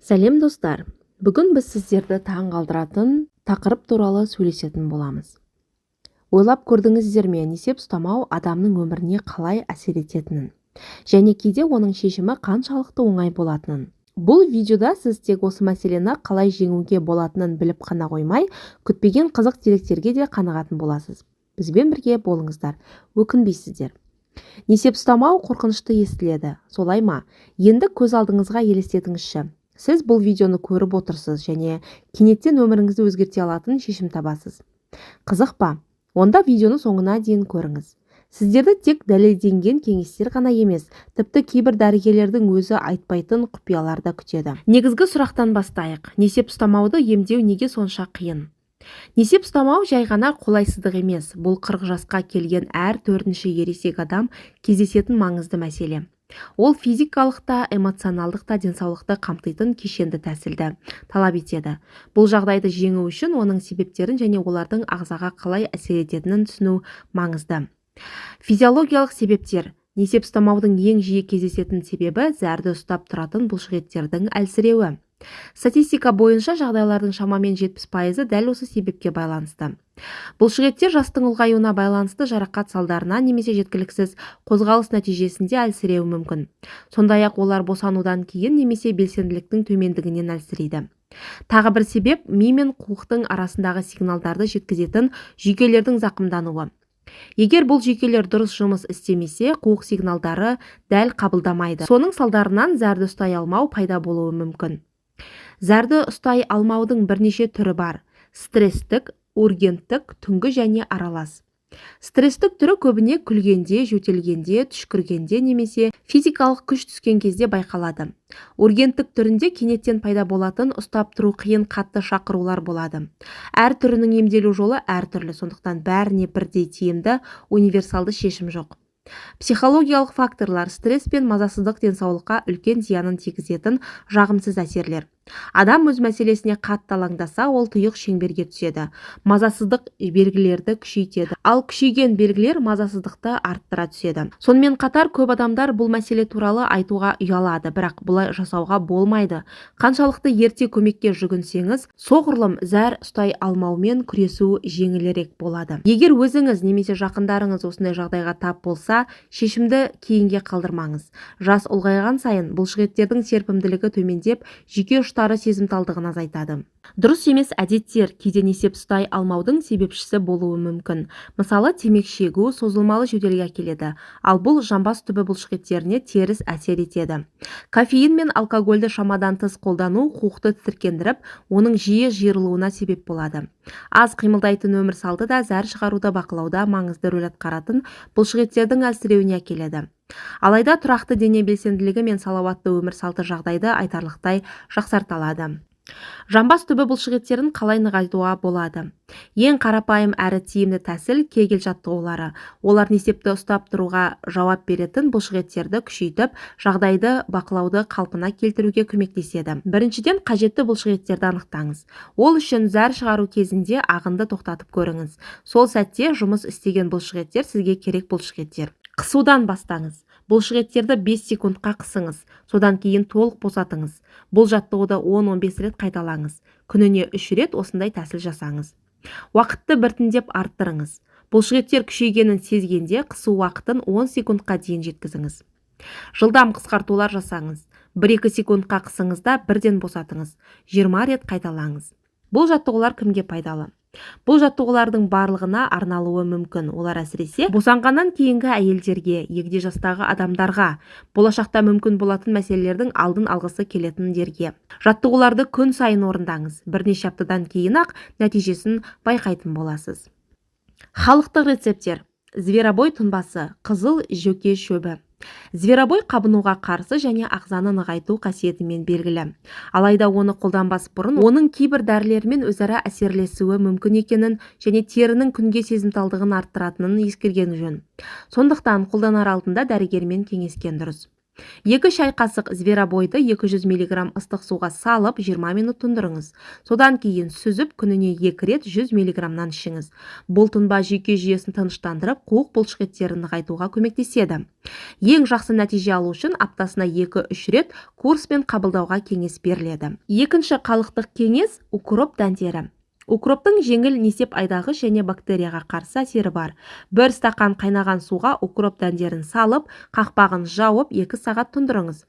Сәлем достар! Бүгін біз сіздерді таңғалдыратын тақырып туралы сөйлесетін боламыз. Ойлап көрдіңіздер ме, несеп ұстамау адамның өміріне қалай әсер ететінін, және кейде оның шешімі қаншалықты оңай болатынын. Бұл видеода сіз тек осы мәселені қалай жеңуге болатынын біліп қана қоймай, күтпеген қызық деректерге де қанығатын боласыз. Бізбен бірге болыңыздар, өкінбейсіздер. Несеп ұстамау қорқынышты естіледі, солай ма? Енді көз алдыңызға елестетіңізші. Сіз бұл видеоны көріп отырсыз және кенеттен өміріңізді өзгерте алатын шешім табасыз. Қызық па? Онда видеоны соңына дейін көріңіз. Сіздерді тек дәлелденген кеңестер ғана емес, тіпті кейбір дәрігерлердің өзі айтпайтын құпиялар да күтеді. Негізгі сұрақтан бастайық. Несеп ұстамауды емдеу неге сонша қиын? Несеп ұстамау жай ғана қолайсыздық емес. Бұл 40 жасқа келген әр 4-ші ересек адам кездесетін маңызды мәселе. Ол физикалық та, эмоционалдық та денсаулықты қамтитын кешенді тәсілді талап етеді. Бұл жағдайды жеңу үшін оның себептерін және олардың ағзаға қалай әсер ететінін түсіну маңызды. Физиологиялық себептер. Несеп ұстамаудың ең жиі кездесетін себебі зәрді ұстап тұратын бұлшықеттердің әлсіреуі. Статистика бойынша жағдайлардың шамамен 70% дәл осы себепке байланысты. Бұлшықеттер жастың ұлғаюына байланысты жарақат салдарынан немесе жеткіліксіз қозғалыс нәтижесінде әлсіреуі мүмкін. Сондай-ақ олар босанудан кейін немесе белсенділіктің төмендігінен әлсірейді. Тағы бір себеп ми мен қуықтың арасындағы сигналдарды жеткізетін жүйкелердің зақымдануы. Егер бұл жүйкелер дұрыс жұмыс істемесе, қуық сигналдары дәл қабылдамайды. Соның салдарынан зәрді ұстай алмау пайда болуы мүмкін. Зәрді ұстай алмаудың бірнеше түрі бар. Стресстік, ургенттік, түнгі және аралас. Стресстік түрі көбіне күлгенде, жөтелгенде, түшкіргенде немесе физикалық күш түскен кезде байқалады. Ургенттік түрінде кенеттен пайда болатын ұстап тұру қиын қатты шақырулар болады. Әр түрінің емделу жолы әртүрлі, сондықтан бәріне бірдей тиімді универсалды шешім жоқ. Психологиялық факторлар, стресс пен мазасыздық денсаулыққа үлкен зиянын тигізетін жағымсыз әсерлер. Адам өз мәселесіне қатты алаңдаса, ол тұйық шеңберге түседі. Мазасыздық белгілерді күшейтеді, ал күшейген белгілер мазасыздықты арттыра түседі. Сонымен қатар көп адамдар бұл мәселе туралы айтуға ұялады, бірақ бұлай жасауға болмайды. Қаншалықты ерте көмекке жүгінсеңіз, соғұрлым зәр ұстай алмаумен күресу жеңілірек болады. Егер өзіңіз немесе жақындарыңыз осындай жағдайға тап болса, шешімді кейінге қалдырмаңыз. Жас ұлғайған сайын бұлшықеттердің серпімділігі төмендеп, жүйке ұштары сезімталдығын азайтады. Дұрыс емес әдеттер кейде несеп ұстай алмаудың себепшісі болуы мүмкін. Мысалы, темекі шегу созылмалы жөтелге әкеледі, ал бұл жамбас түбі бұлшықеттеріне теріс әсер етеді. Кофеин мен алкогольді шамадан тыс қолдану қуықты тітіркендіріп, оның жиі жиырылуына себеп болады. Аз қимылдайтын өмір салты да зәр шығаруды бақылауда маңызды рөл атқаратын бұлшықеттердің әлсіреуіне әкеледі. Алайда тұрақты дене белсенділігі мен салауатты өмір салты жағдайды айтарлықтай жақсарта. Жамбас түбі бұлшықеттерін қалай нығайтуға болады? Ең қарапайым әрі тиімді тәсіл кегель жаттығулары. Олар несепті ұстап тұруға жауап беретін бұлшықеттерді күшейтіп, жағдайды бақылауды қалпына келтіруге көмектеседі. Біріншіден, қажетті бұлшықеттерді анықтаңыз. Ол үшін зәр шығару кезінде ағынды тоқтатып көріңіз. Сол сәтте жұмыс істеген бұлшықеттер сізге керек бұлшықеттер. Қысудан бастаңыз. Бұлшықеттерді 5 секундқа қысыңыз, содан кейін толық босатыңыз. Бұл жаттығуды 10-15 рет қайталаңыз. Күніне 3 рет осындай тәсіл жасаңыз. Уақытты біртіндеп арттырыңыз. Бұлшықеттер күшейгенін сезгенде қысу уақытын 10 секундқа дейін жеткізіңіз. Жылдам қысқартулар жасаңыз. 1-2 секундқа қысыңыз да бірден босатыңыз. 20 рет қайталаңыз. Бұл жаттығулар кімге пайдалы? Бұл жаттығулардың барлығына арналуы мүмкін. Олар әсіресе босанғаннан кейінгі әйелдерге, егде жастағы адамдарға, болашақта мүмкін болатын мәселелердің алдын алғысы келетіндерге. Жаттығуларды күн сайын орындаңыз. Бірнеше аптадан кейін-ақ нәтижесін байқайтын боласыз. Халықтық рецептер. Зверобой тұнбасы, қызыл жөке шөбі. Зверобой қабынуға қарсы және ағзаны нығайту қасиетімен белгілі. Алайда оны қолданбас бұрын, оның кейбір дәрілермен өзара әсерлесуі мүмкін екенін және терінің күнге сезімталдығын арттыратынын ескерген жөн. Сондықтан қолданар алдында дәрігермен кеңескен дұрыс. 2 шай қасық зверобойды 200 мг ыстық суға салып 20 минут тұндырыңыз. Содан кейін сүзіп күніне 2 рет 100 мг-нан ішіңіз. Бұл тұнба жүйке жүйесін тыныштандырып, қуық бұлшықеттерін нығайтуға көмектеседі. Ең жақсы нәтиже алу үшін аптасына 2-3 рет курспен қабылдауға кеңес беріледі. Екінші халықтық кеңес – укроп дәндері. Укроптың жеңіл несеп айдағыш және бактерияға қарсы әсері бар. 1 стақан қайнаған суға укроп дәндерін салып, қақпағын жауып 2 сағат тұндырыңыз.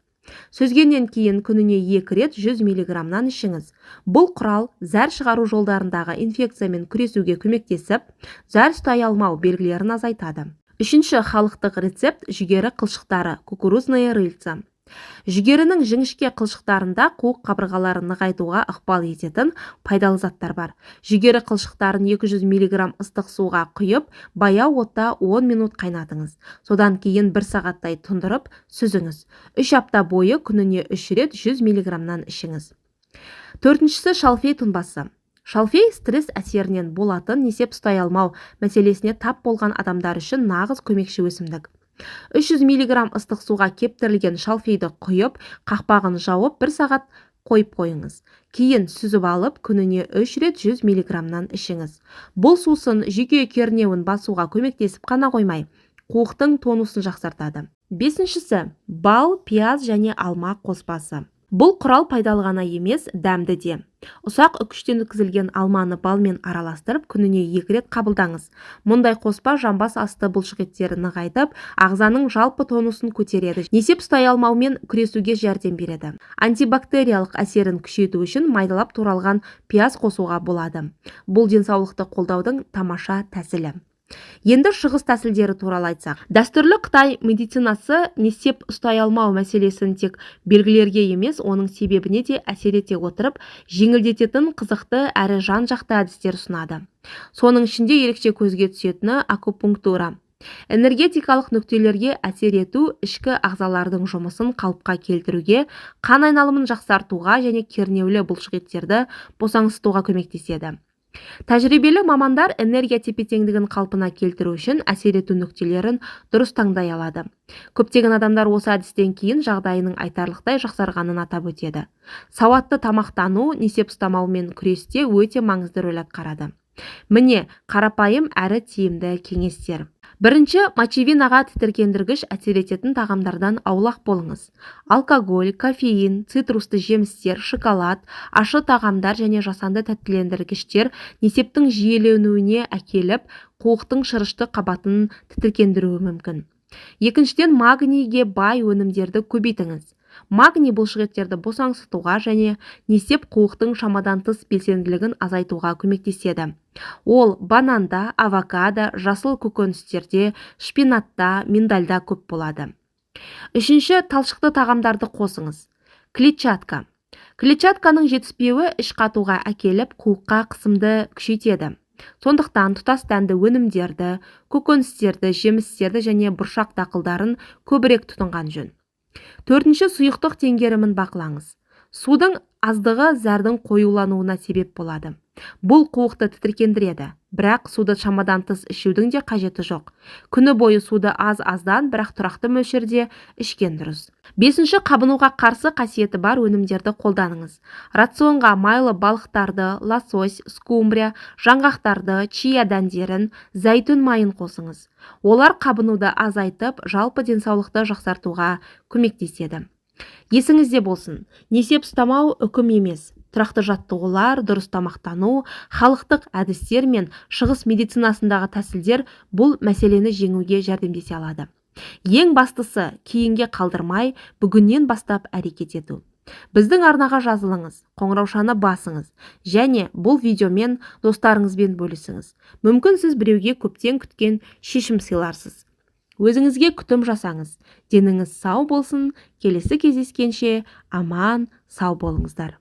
Сүзгеннен кейін күніне 2 рет 100 мг-нан ішіңіз. Бұл құрал зәр шығару жолдарындағы инфекциямен күресуге көмектесіп, зәр ұстай алмау белгілерін азайтады. Үшінші халықтық рецепт – жүгері қылшықтары, кукурузная рыльца. Жүгерінің жіңішке қылшықтарында қуық қабырғаларын нығайтуға ықпал ететін пайдалы заттар бар. Жүгері қылшықтарын 200 мг ыстық суға құйып, баяу отта 10 минут қайнатыңыз. Содан кейін 1 сағаттай тұндырып, сүзіңіз. 3 апта бойы күніне 3 рет 100 мг-нан ішіңіз. Төртіншісі шалфей тұнбасы. Шалфей стресс әсерінен болатын несеп ұстай алмау мәселесіне тап болған адамдар үшін нағыз көмекші өсімдік. 300 мг ыстық суға кептірілген шалфейді құйып, қақпағын жауып 1 сағат қойып қойыңыз. Кейін сүзіп алып, күніне 3 рет 100 мг-нан ішіңіз. Бұл сусын жүйке кернеуін басуға көмектесіп қана қоймай, қуықтың тонусын жақсартады. Бесіншісі – бал, пияз және алма қоспасы. Бұл құрал пайдалы ғана емес, дәмді де. Ұсақ үкіштен өткізілген алманы балмен араластырып, күніне 2 рет қабылдаңыз. Мұндай қоспа жамбас асты бұлшықеттерін нығайтып, ағзаның жалпы тонусын көтереді. Несеп ұстай алмаумен күресуге жәрдем береді. Антибактериялық әсерін күшейту үшін майдалап туралған пияз қосуға болады. Бұл денсаулықты қолдаудың тамаша тәсілі. Енді шығыс тәсілдері туралы айтсақ. Дәстүрлі Қытай медицинасы несеп ұстай алмау мәселесін тек белгілерге емес, оның себебіне де әсер ете отырып, жеңілдететін қызықты әрі жан-жақты әдістер ұсынады. Соның ішінде ерекше көзге түсетіні акупунктура. Энергетикалық нүктелерге әсер ету ішкі ағзалардың жұмысын қалыпқа келтіруге, қан айналымын жақсартуға және кернеулі бұлшықеттерді босаңсытуға көмектеседі. Тәжірибелі мамандар энергия тепе-теңдігін қалпына келтіру үшін әсер ету нүктелерін дұрыс таңдай алады. Көптеген адамдар осы әдістен кейін жағдайының айтарлықтай жақсарғанын атап өтеді. Сауатты тамақтану несеп ұстамаумен күресте өте маңызды рөл атқарады. Міне, қарапайым әрі тиімді кеңестер. Бірінші, мочевинаға тітіркендіргіш әсер ететін тағамдардан аулақ болыңыз. Алкоголь, кофеин, цитрусты жемістер, шоколад, ашы тағамдар және жасанды тәттілендіргіштер несептің жиіленуіне әкеліп, қуықтың шырышты қабатын тітіркендіруі мүмкін. Екіншіден, магнийге бай өнімдерді көбейтіңіз. Магний бұлшықеттерді босаңсытуға және несеп қуықтың шамадан тыс белсенділігін азайтуға көмектеседі. Ол бананда, авокадо, жасыл көкөністерде, шпинатта, миндальда көп болады. Үшінші, талшықты тағамдарды қосыңыз. Клетчатка. Клетчатканың жетіспеуі іш қатуға әкеліп, қуыққа қысымды күшейтеді. Сондықтан тұтас дәнді өнімдерді, көкөністерді, жемістерді және бұршақ дақылдарын көбірек тұтынған жөн. Төртінші, сұйықтық теңгерімін бақылаңыз. Судың аздығы зәрдің қоюлануына себеп болады. Бұл қуықты тітіркендіреді, бірақ суды шамадан тыс ішудің де қажеті жоқ. Күні бойы суды аз-аздан, бірақ тұрақты мөлшерде ішкен дұрыс. Бесінші, қабынуға қарсы қасиеті бар өнімдерді қолданыңыз. Рационға майлы балықтарды, лосось, скумбрия, жаңғақтарды, чия дәндерін, зәйтүн майын қосыңыз. Олар қабынуды азайтып, жалпы денсаулықты жақсартуға көмектеседі. Есіңізде болсын, несеп ұстамау үкім емес. Тұрақты жаттығулар, дұрыс тамақтану, халықтық әдістер мен шығыс медицинасындағы тәсілдер бұл мәселені жеңуге жәрдемдесе алады. Ең бастысы, кейінге қалдырмай, бүгіннен бастап әрекет ету. Біздің арнаға жазылыңыз, қоңыраушаны басыңыз және бұл видеомен достарыңызбен бөлісіңіз. Мүмкін сіз біреуге көптен күткен шешім сыйларсыз. Өзіңізге күтім жасаңыз. Деніңіз сау болсын. Келесі кездескенше аман, сау болыңыздар.